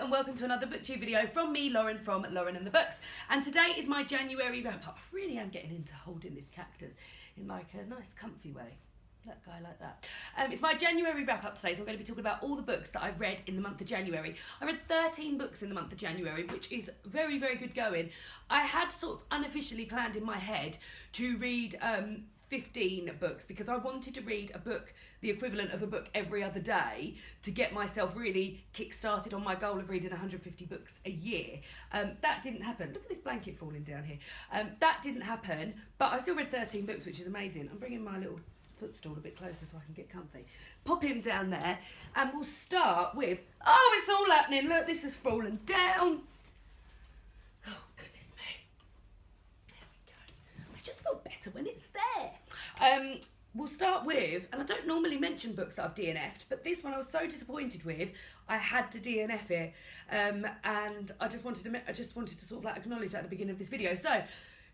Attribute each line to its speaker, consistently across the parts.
Speaker 1: and welcome to another booktube video from me, Lauren, from Lauren and the Books. And today is my January wrap-up. I really am getting into holding this cactus in like a nice comfy way. That guy like that. It's my January wrap-up today, so I'm going to be talking about all the books that I read in the month of January. I read 13 books in the month of January, which is very, very good going. I had sort of unofficially planned in my head to read 15 books because I wanted to read a book, the equivalent of a book every other day, to get myself really kick-started on my goal of reading 150 books a year. That didn't happen. Look at this blanket falling down here. That didn't happen, but I still read 13 books, which is amazing. I'm bringing my little footstool a bit closer so I can get comfy. Pop him down there, and we'll start with, oh, it's all happening. Look, this has fallen down. Oh, goodness me. There we go. I just feel better when it's there. We'll start with, and I don't normally mention books that I've DNF'd, but this one I was so disappointed with, I had to DNF it, and I just wanted to sort of like acknowledge that at the beginning of this video. So,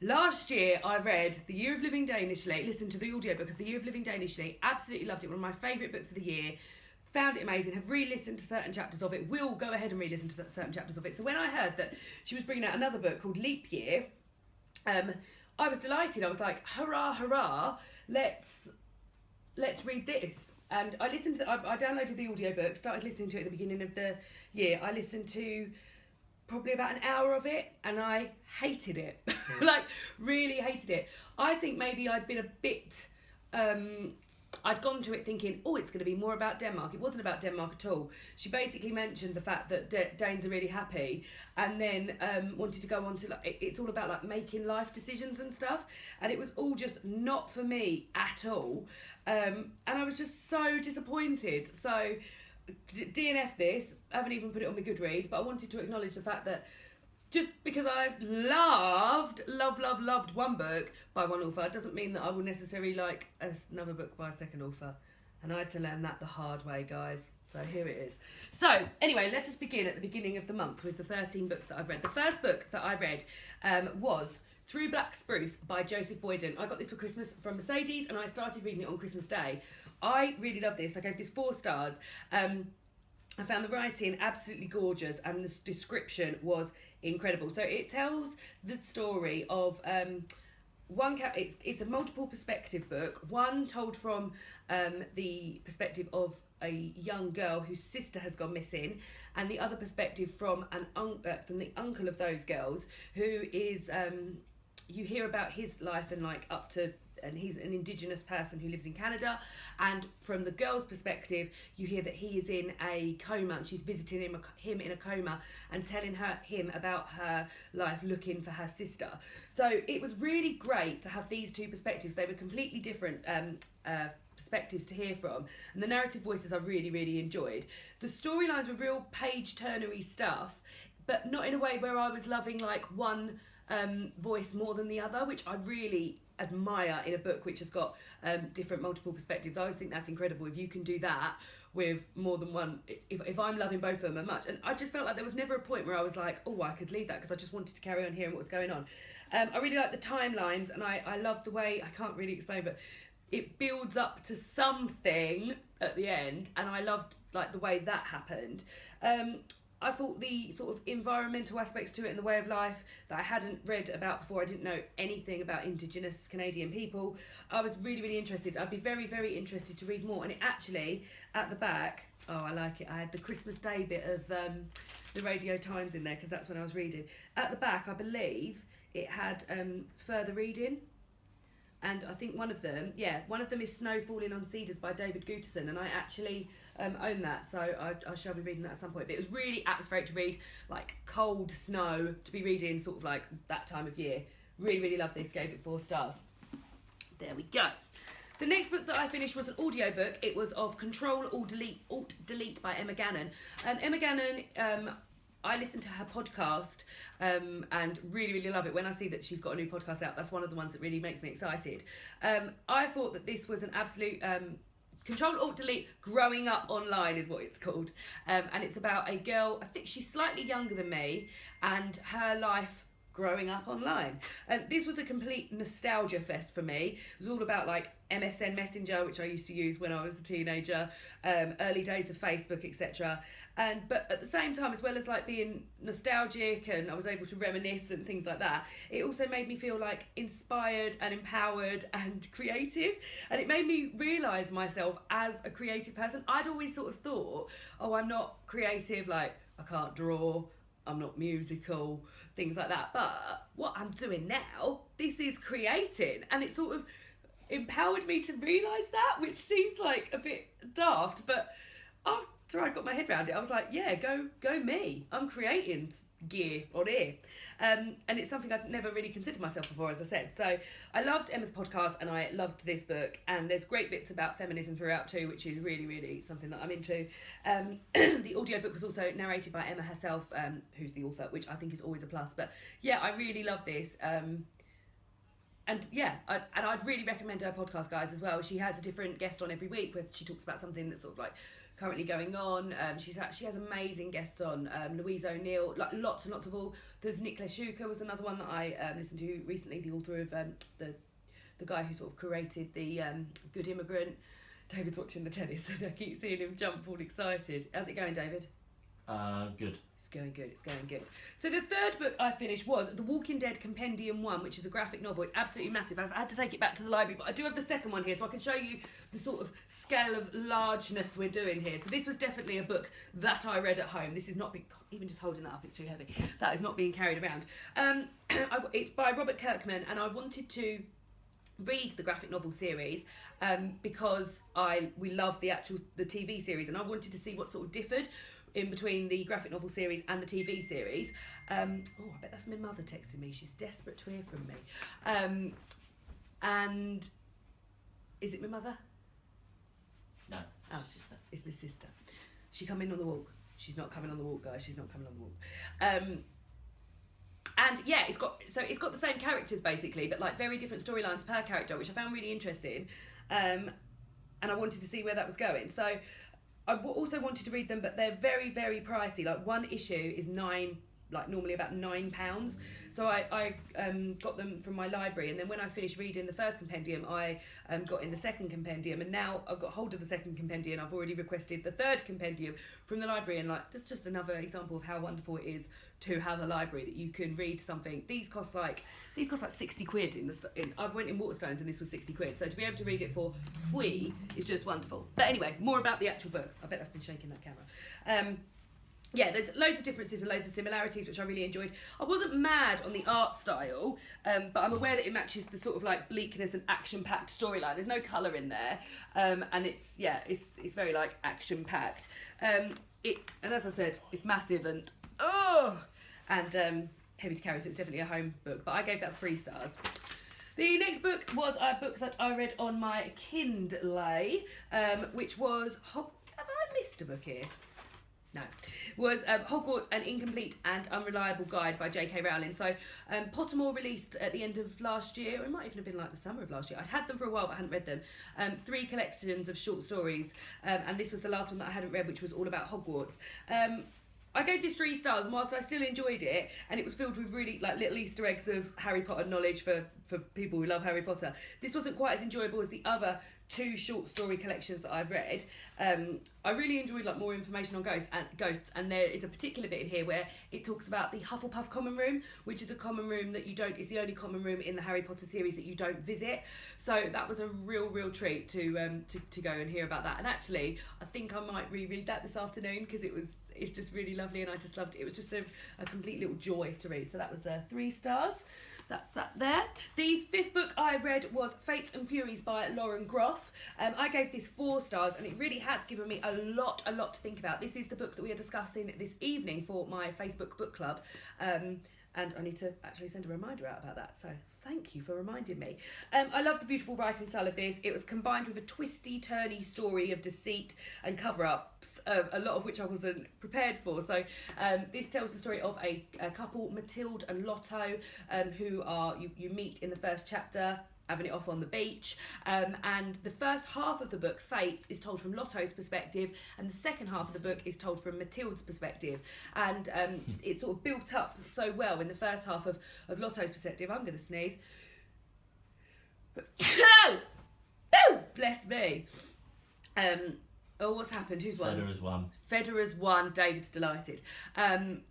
Speaker 1: last year I read The Year of Living Danishly, listened to the audiobook of The Year of Living Danishly, absolutely loved it, one of my favourite books of the year, found it amazing, have re-listened to certain chapters of it, will go ahead and re-listen to certain chapters of it. So when I heard that she was bringing out another book called Leap Year, I was delighted. I was like, hurrah, hurrah, let's read this. And I listened to, I downloaded the audiobook, started listening to it at the beginning of the year. I listened to probably about an hour of it and I hated it. Like, really hated it. I think maybe I'd been a bit, I'd gone to it thinking, oh, it's going to be more about Denmark. It wasn't about Denmark at all. She basically mentioned the fact that Danes are really happy, and then wanted to go on to, like, it's all about like making life decisions and stuff, and it was all just not for me at all, and I was just so disappointed. So DNF this, I haven't even put it on my Goodreads, but I wanted to acknowledge the fact that just because I loved one book by one author doesn't mean that I will necessarily like another book by a second author. And I had to learn that the hard way, guys. So here it is. So anyway, let us begin at the beginning of the month with the 13 books that I've read. The first book that I read was Through Black Spruce by Joseph Boyden. I got this for Christmas from Mercedes and I started reading it on Christmas Day. I really love this. I gave this 4 stars. I found the writing absolutely gorgeous and the description was incredible. So it tells the story of it's a multiple perspective book. One told from the perspective of a young girl whose sister has gone missing, and the other perspective from from the uncle of those girls, who is you hear about his life and like up to. And he's an Indigenous person who lives in Canada, and from the girl's perspective you hear that he is in a coma and she's visiting him in a coma and telling him about her life looking for her sister. So it was really great to have these two perspectives. They were completely different perspectives to hear from, and the narrative voices I really enjoyed. The storylines were real page-turnery stuff, but not in a way where I was loving like one voice more than the other, which I really admire in a book which has got different multiple perspectives. I always think that's incredible if you can do that with more than one, if I'm loving both of them much. And I just felt like there was never a point where I was like, oh, I could leave that, because I just wanted to carry on hearing what was going on. I really like the timelines, and I love the way, I can't really explain, but it builds up to something at the end, and I loved like the way that happened. I thought the sort of environmental aspects to it and the way of life that I hadn't read about before, I didn't know anything about Indigenous Canadian people. I was really interested. I'd be very interested to read more. And it actually, at the back, oh, I like it. I had the Christmas Day bit of the Radio Times in there because that's when I was reading. At the back, I believe it had further reading. And I think one of them is Snow Falling on Cedars by David Guterson, and I actually own that, so I shall be reading that at some point. But it was really atmospheric to read, like cold snow to be reading sort of like that time of year. Really love this, gave it 4 stars. There we go. The next book that I finished was an audiobook. It was of Ctrl, Alt Delete by Emma Gannon. Emma Gannon, I listen to her podcast and really love it. When I see that she's got a new podcast out, that's one of the ones that really makes me excited. I thought that this was an absolute Ctrl Alt Delete growing up online is what it's called, and it's about a girl. I think she's slightly younger than me, and her life growing up online. This was a complete nostalgia fest for me. It was all about like MSN Messenger, which I used to use when I was a teenager, early days of Facebook, etc. But at the same time, as well as like being nostalgic and I was able to reminisce and things like that, it also made me feel like inspired and empowered and creative. And it made me realise myself as a creative person. I'd always sort of thought, oh, I'm not creative, like I can't draw, I'm not musical, things like that. But what I'm doing now, this is creating, and it sort of empowered me to realise that, which seems like a bit daft, but after I got my head around it, I was like, yeah, go me. I'm creating gear on here. And it's something I'd never really considered myself before, as I said. So I loved Emma's podcast and I loved this book, and there's great bits about feminism throughout too, which is really, really something that I'm into. The audiobook was also narrated by Emma herself, who's the author, which I think is always a plus. But yeah, I really love this. And yeah, I'd really recommend her podcast, guys, as well. She has a different guest on every week where she talks about something that's sort of like currently going on. She has amazing guests on, Louise O'Neill, like lots and lots of all. There's Nick Leshuka was another one that I listened to recently, the author of the guy who sort of created the Good Immigrant. David's watching the tennis and I keep seeing him jump all excited. How's it going, David?
Speaker 2: Good.
Speaker 1: It's going good. So the third book I finished was The Walking Dead Compendium 1, which is a graphic novel. It's absolutely massive. I've had to take it back to the library, but I do have the second one here, so I can show you the sort of scale of largeness we're doing here. So this was definitely a book that I read at home. This is not being, even just holding that up, it's too heavy. That is not being carried around. It's by Robert Kirkman, and I wanted to read the graphic novel series because we love the TV series, and I wanted to see what sort of differed in between the graphic novel series and the TV series. I bet that's my mother texting me. She's desperate to hear from me. And is it my mother?
Speaker 2: No,
Speaker 1: oh,
Speaker 2: sister.
Speaker 1: It's my sister. She coming on the walk. She's not coming on the walk, guys. She's not coming on the walk. And yeah, it's got the same characters basically, but like very different storylines per character, which I found really interesting. And I wanted to see where that was going. So I also wanted to read them, but they're very, very pricey. Like one issue is normally about £9. So I got them from my library, and then when I finished reading the first compendium, I got in the second compendium, and now I've got hold of the second compendium. I've already requested the third compendium from the library, and like that's just another example of how wonderful it is to have a library that you can read something. These cost like 60 quid I went in Waterstones and this was 60 quid. So to be able to read it for free is just wonderful. But anyway, more about the actual book. I bet that's been shaking that camera. Yeah, there's loads of differences and loads of similarities, which I really enjoyed. I wasn't mad on the art style, but I'm aware that it matches the sort of like bleakness and action-packed storyline. There's no colour in there, and it's very like action-packed. And as I said, it's massive and heavy to carry, so it's definitely a home book. But I gave that 3 stars. The next book was a book that I read on my Kindle, which was have I missed a book here? No, was Hogwarts, An Incomplete and Unreliable Guide by J.K. Rowling. So Pottermore released at the end of last year, or it might even have been like the summer of last year. I'd had them for a while but I hadn't read them. 3 collections of short stories, and this was the last one that I hadn't read, which was all about Hogwarts. I gave this 3 stars, and whilst I still enjoyed it, and it was filled with really like little Easter eggs of Harry Potter knowledge for people who love Harry Potter, this wasn't quite as enjoyable as the other 2 short story collections that I've read. I really enjoyed like more information on ghosts, and there is a particular bit in here where it talks about the Hufflepuff common room, which is a common room that is the only common room in the Harry Potter series that you don't visit. So that was a real treat to go and hear about that. And actually, I think I might reread that this afternoon because it's just really lovely, and I just loved it. It was just a complete little joy to read. So that was 3 stars. That's that there. The 5th book I read was Fates and Furies by Lauren Groff. I gave this 4 stars, and it really has given me a lot to think about. This is the book that we are discussing this evening for my Facebook book club. And I need to actually send a reminder out about that, so thank you for reminding me. I love the beautiful writing style of this. It was combined with a twisty-turny story of deceit and cover-ups, a lot of which I wasn't prepared for. So this tells the story of a couple, Mathilde and Lotto, who are you meet in the first chapter, having it off on the beach. And the first half of the book, Fates, is told from Lotto's perspective, and the second half of the book is told from Matilda's perspective. And it sort of built up so well in the first half of Lotto's perspective. I'm going to sneeze. Oh, bless me. Oh, what's happened? Who's won?
Speaker 2: Federer's won.
Speaker 1: Federer's won. David's delighted.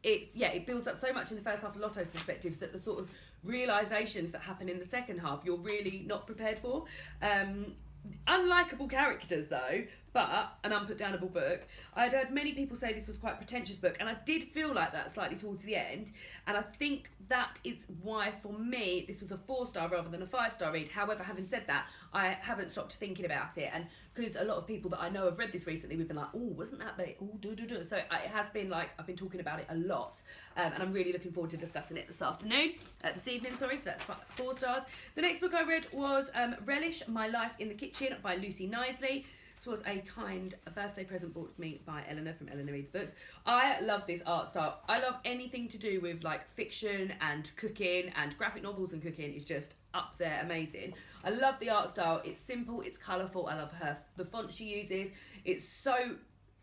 Speaker 1: It builds up so much in the first half of Lotto's perspectives that the sort of realisations that happen in the second half you're really not prepared for. Unlikable characters though, but an unputdownable book. I'd heard many people say this was quite a pretentious book, and I did feel like that slightly towards the end, and I think that is why for me this was a 4-star rather than a 5-star read. However, having said that, I haven't stopped thinking about it, and because a lot of people that I know have read this recently, we've been like, oh, wasn't that big? Oh, so it has been like, I've been talking about it a lot, and I'm really looking forward to discussing it this evening, so that's 4 stars. The next book I read was Relish My Life in the Kitchen by Lucy Knisley. This was a kind birthday present bought for me by Eleanor from Eleanor Reads Books. I love this art style. I love anything to do with like fiction and cooking, and graphic novels and cooking is just up there amazing. I love the art style. It's simple, it's colourful. I love the font she uses. It's so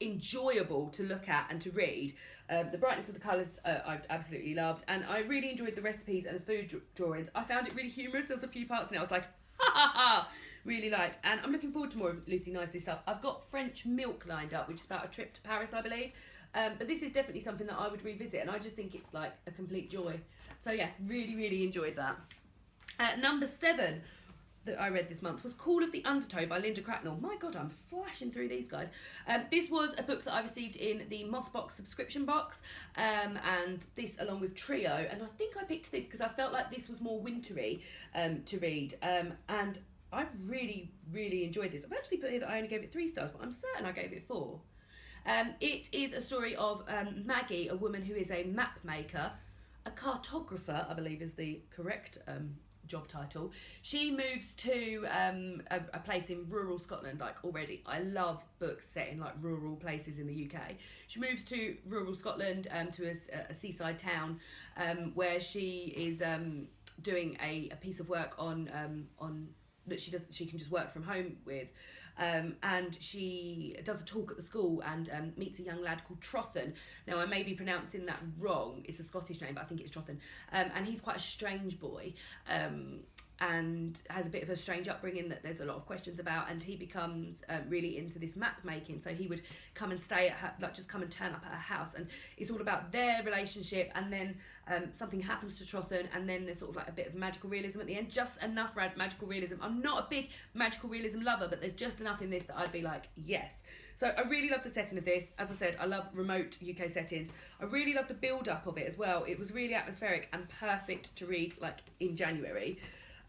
Speaker 1: enjoyable to look at and to read. The brightness of the colours I absolutely loved, and I really enjoyed the recipes and the food drawings. I found it really humorous. There was a few parts in it I was like, ha ha ha, really liked, and I'm looking forward to more of Lucy Knisley stuff. I've got French Milk lined up, which is about a trip to Paris, I believe, but this is definitely something that I would revisit, and I just think it's like a complete joy. So yeah, really enjoyed that. Number 7 that I read this month was Call of the Undertow by Linda Cracknell. My God, I'm flashing through these guys. This was a book that I received in the Mothbox subscription box, and this along with Trio, and I think I picked this because I felt like this was more wintry to read, and I really enjoyed this. I've actually put here that I only gave it 3 stars, but I'm certain I gave it 4. It is a story of Maggie, a woman who is a map maker, a cartographer, I believe is the correct job title. She moves to a place in rural Scotland. Like, already I love books set in like rural places in the UK. She moves to rural Scotland, to a seaside town, where she is doing a piece of work on that she can just work from home with, and she does a talk at the school and meets a young lad called Trothan. Now, I may be pronouncing that wrong. It's a Scottish name, but I think it's Trothan. And he's quite a strange boy, and has a bit of a strange upbringing that there's a lot of questions about, and he becomes really into this map making. So he would come and stay at her, like just come and turn up at her house, and it's all about their relationship, and then something happens to Trothan, and then there's sort of like a bit of magical realism at the end, just enough magical realism. I'm not a big magical realism lover, but there's just enough in this that I'd be like, yes. So I really love the setting of this. As I said, I love remote UK settings. I really love the build up of it as well. It was really atmospheric and perfect to read like in January.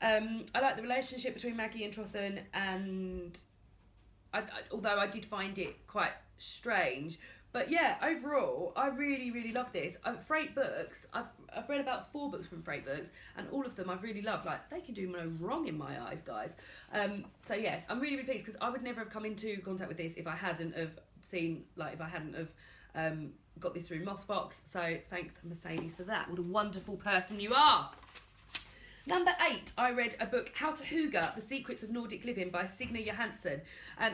Speaker 1: I like the relationship between Maggie and Trothan, and although I did find it quite strange, but yeah, overall I really love this. Freight Books, I've read about 4 books from Freight Books, and all of them I've really loved. Like, they can do no wrong in my eyes, guys. So yes, I'm really pleased, because I would never have come into contact with this if I hadn't have got this through Mothbox. So thanks, Mercedes, for that. What a wonderful person you are. Number 8, I read a book, How to Hygge, The Secrets of Nordic Living by Signe Johansson.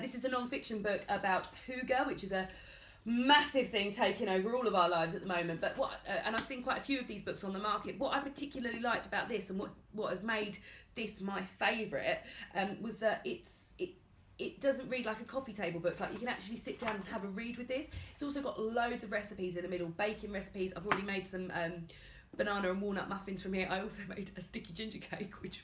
Speaker 1: This is a non-fiction book about hygge, which is a massive thing taking over all of our lives at the moment. But and I've seen quite a few of these books on the market. What I particularly liked about this, and what has made this my favourite, was that it doesn't read like a coffee table book. Like, you can actually sit down and have a read with this. It's also got loads of recipes in the middle, baking recipes. I've already made some banana and walnut muffins from here. I also made a sticky ginger cake, which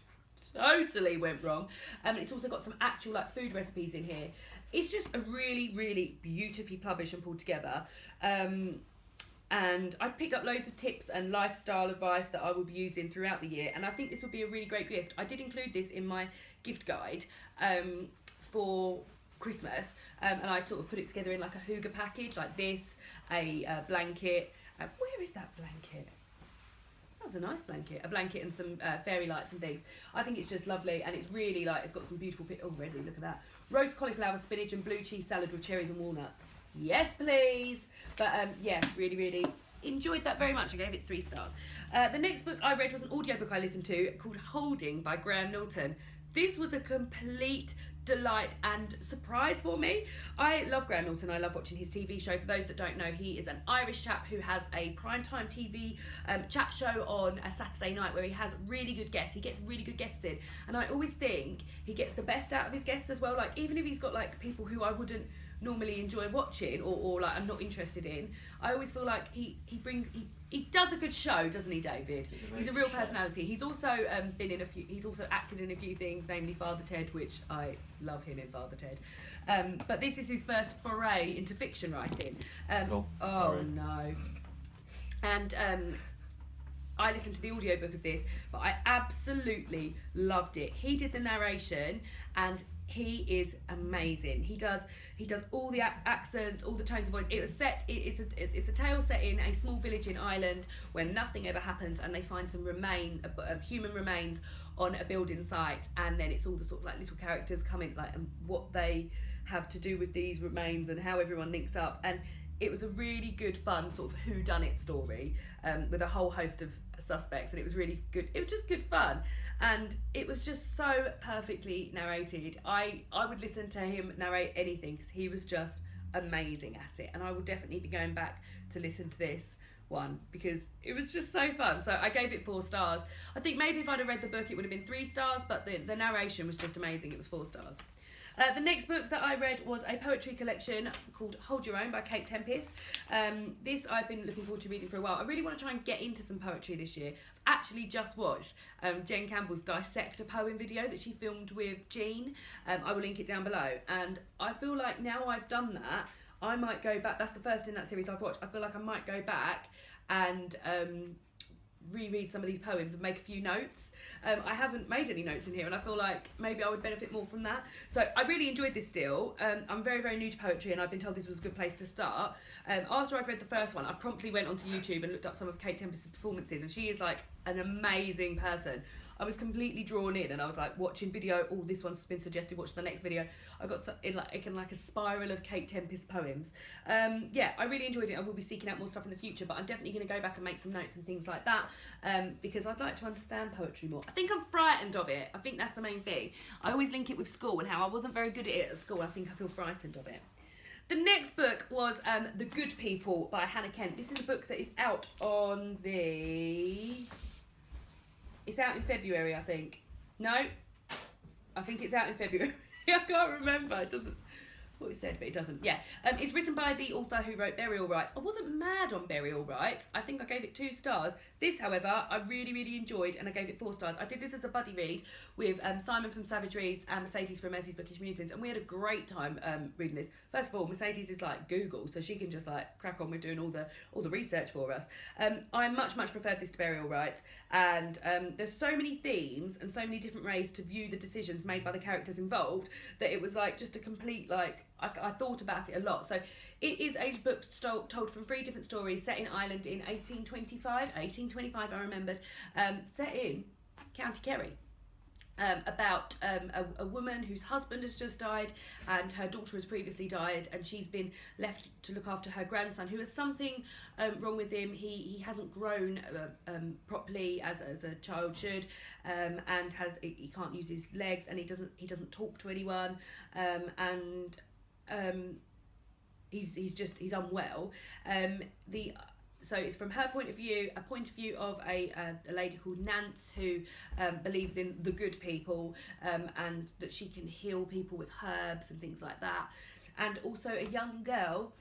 Speaker 1: totally went wrong. It's also got some actual like food recipes in here. It's just a really beautifully published and pulled together. And I picked up loads of tips and lifestyle advice that I will be using throughout the year, and I think this would be a really great gift. I did include this in my gift guide for Christmas, and I sort of put it together in like a hygge package, like this, a blanket. Where is that blanket? That was a nice blanket. A blanket and some fairy lights and things. I think it's just lovely, and it's really like, it's got some beautiful already, look at that. Roast cauliflower, spinach and blue cheese salad with cherries and walnuts. Yes, please. But yeah, really enjoyed that very much. I gave it 3 stars. The next book I read was an audiobook I listened to called Holding by Graham Norton. this was a complete delight and surprise for me. I love Graham Norton. I love watching his TV show. For those that don't know, he is an Irish chap who has a primetime TV chat show on a Saturday night where he has really good guests. He gets really good guests in, and I always think he gets the best out of his guests as well. Like, even if he's got like people who I wouldn't normally enjoy watching or like I'm not interested in, I always feel like he does a good show, doesn't he, David? He's a real personality. He's also he's also acted in a few things, namely Father Ted, which I love him in Father Ted. But this is his first foray into fiction writing.
Speaker 2: Cool.
Speaker 1: Oh
Speaker 2: Sorry.
Speaker 1: no. And I listened to the audiobook of this, but I absolutely loved it. He did the narration, and he is amazing. He does all the accents, all the tones of voice. It's a tale set in a small village in Ireland where nothing ever happens, and they find some human remains on a building site, and then it's all the sort of like little characters coming, like, and what they have to do with these remains and how everyone links up. And it was a really good, fun sort of whodunit story with a whole host of suspects, and it was really good. It was just good fun, and it was just so perfectly narrated. I would listen to him narrate anything because he was just amazing at it, and I will definitely be going back to listen to this one because it was just so fun. So I gave it 4 stars. I think maybe if I'd have read the book it would have been 3 stars, but the narration was just amazing. It was 4 stars. The next book that I read was a poetry collection called Hold Your Own by Kate Tempest. This I've been looking forward to reading for a while. I really want to try and get into some poetry this year. I've actually just watched Jen Campbell's Dissect a Poem video that she filmed with Jean. I will link it down below. And I feel like now I've done that, I might go back. That's the first in that series I've watched. I feel like I might go back and reread some of these poems and make a few notes. I haven't made any notes in here, and I feel like maybe I would benefit more from that. So I really enjoyed this still. I'm very, very new to poetry, and I've been told this was a good place to start. After I'd read the first one, I promptly went onto YouTube and looked up some of Kate Tempest's performances, and she is like an amazing person. I was completely drawn in, and I was like watching video. Oh, this one's been suggested. Watch the next video. I got in like a spiral of Kate Tempest poems. Yeah, I really enjoyed it. I will be seeking out more stuff in the future, but I'm definitely going to go back and make some notes and things like that because I'd like to understand poetry more. I think I'm frightened of it. I think that's the main thing. I always link it with school and how I wasn't very good at it at school. I think I feel frightened of it. The next book was The Good People by Hannah Kent. This is a book that is out on the... It's out in February, I think. No? I think it's out in February. I can't remember. It doesn't... What it said, but it doesn't. Yeah. It's written by the author who wrote Burial Rites. I wasn't mad on Burial Rites. I think I gave it 2 stars. This, however, I really, really enjoyed, and I gave it 4 stars. I did this as a buddy read with Simon from Savage Reads and Mercedes from Messie's Bookish Musings, and we had a great time reading this. First of all, Mercedes is like Google, so she can just like crack on with doing all the research for us. I much preferred this to Burial Rites, and there's so many themes and so many different ways to view the decisions made by the characters involved that it was like just a complete like... I thought about it a lot. So it is a book told from 3 different stories set in Ireland in 1825 I remembered, set in County Kerry. About a woman whose husband has just died and her daughter has previously died, and she's been left to look after her grandson who has something wrong with him. He hasn't grown properly as a child should, and he can't use his legs, and he doesn't talk to anyone, and he's unwell. So it's from her point of view, a point of view of a lady called Nance who believes in the good people, and that she can heal people with herbs and things like that. And also a young girl,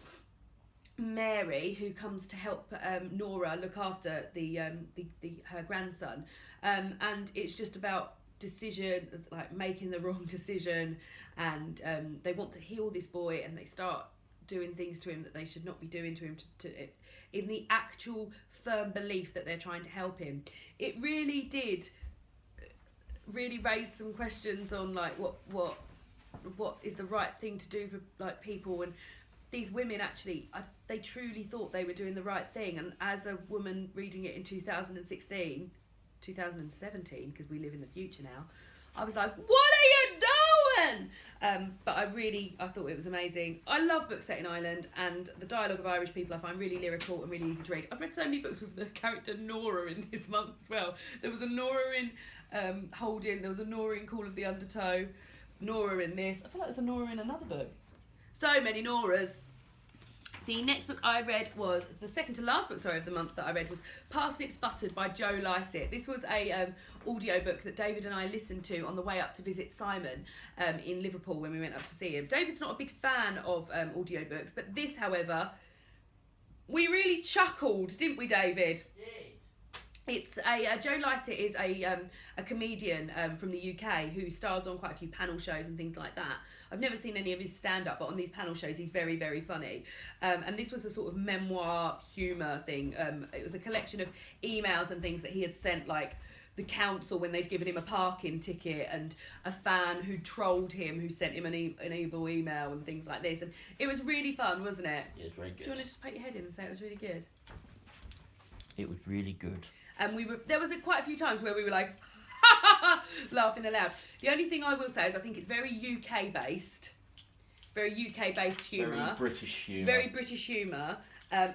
Speaker 1: Mary, who comes to help Nora look after her grandson. And it's just about decision, like making the wrong decision, and they want to heal this boy, and they start doing things to him that they should not be doing to him in the actual firm belief that they're trying to help him. It really did raise some questions on like what is the right thing to do for like people, and these women actually they truly thought they were doing the right thing. And as a woman reading it in 2017, because we live in the future now, I was like, what are you Simon! But I thought it was amazing. I love books set in Ireland, and the dialogue of Irish people I find really lyrical and really easy to read. I've read so many books with the character Nora in this month as well. There was a Nora in Holding, there was a Nora in Call of the Undertow, Nora in this. I feel like there's a Nora in another book. So many Noras. The next book I read was, the second to last book, of the month that I read was Parsnips Buttered by Joe Lycett. This was a audio book that David and I listened to on the way up to visit Simon in Liverpool when we went up to see him. David's not a big fan of audiobooks, but this, however, we really chuckled, didn't we, David? It's Joe Lycett is a comedian from the UK who stars on quite a few panel shows and things like that. I've never seen any of his stand-up, but on these panel shows he's very, very funny. And this was a sort of memoir humour thing. It was a collection of emails and things that he had sent, like the council when they'd given him a parking ticket, and a fan who trolled him who sent him an evil email and things like this. And it was really fun, wasn't it?
Speaker 2: It was very good.
Speaker 1: Do you want to just poke your head in and say it was really good?
Speaker 2: It was really good.
Speaker 1: And there was quite a few times where we were like, laughing aloud. The only thing I will say is I think it's very UK based humour.
Speaker 2: Very British humour.
Speaker 1: Very British humour.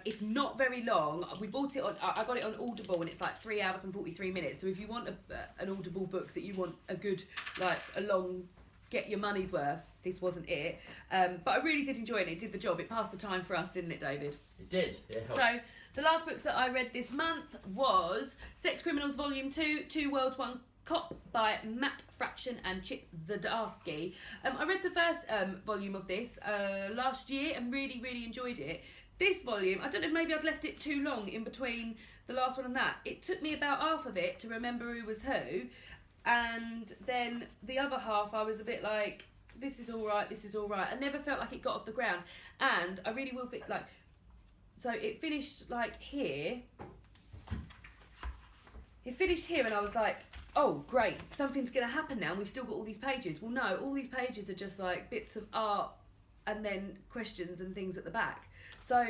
Speaker 1: It's not very long. We bought it on. I got it on Audible, and it's like 3 hours and 43 minutes. So if you want an Audible book that you want a good, like a long, get your money's worth, this wasn't it. But I really did enjoy it. It did the job. It passed the time for us, didn't it, David?
Speaker 2: It did. It helped.
Speaker 1: So the last book that I read this month was Sex Criminals Volume 2, Two Worlds, One Cop by Matt Fraction and Chip Zdarsky. I read the first volume of this last year and really, really enjoyed it. This volume, I don't know, maybe I'd left it too long in between the last one and that. It took me about half of it to remember who was who, and then the other half I was a bit like, this is all right. I never felt like it got off the ground, and I really will think like, so it finished like here. It finished here, and I was like, oh great, something's going to happen now. We've still got all these pages. Well, no, all these pages are just like bits of art and then questions and things at the back. So,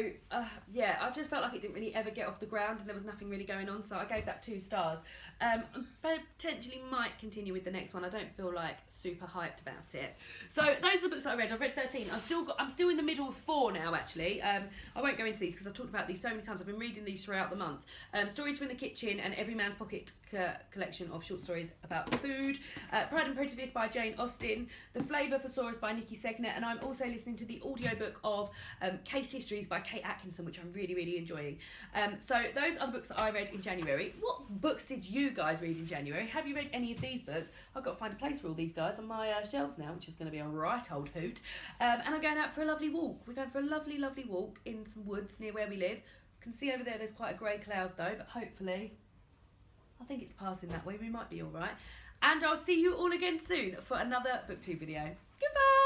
Speaker 1: yeah, I just felt like it didn't really ever get off the ground and there was nothing really going on, so I gave that 2 stars. I potentially might continue with the next one. I don't feel like super hyped about it. So those are the books that I read. I've read 13. I'm still in the middle of 4 now, actually. I won't go into these because I've talked about these so many times. I've been reading these throughout the month. Stories from the Kitchen and Every Man's Pocket collection of short stories about food. Pride and Prejudice by Jane Austen. The Flavour Thesaurus by Nikki Segner. And I'm also listening to the audiobook of Case Histories by Kate Atkinson, which I'm really, really enjoying. So those are the books that I read in January. What books did you guys read in January? Have you read any of these books? I've got to find a place for all these guys on my shelves now, which is going to be a right old hoot. And I'm going out for a lovely walk. We're going for a lovely, lovely walk in some woods near where we live. Can see over there's quite a grey cloud though, but hopefully, I think it's passing that way. We might be all right. And I'll see you all again soon for another BookTube video. Goodbye!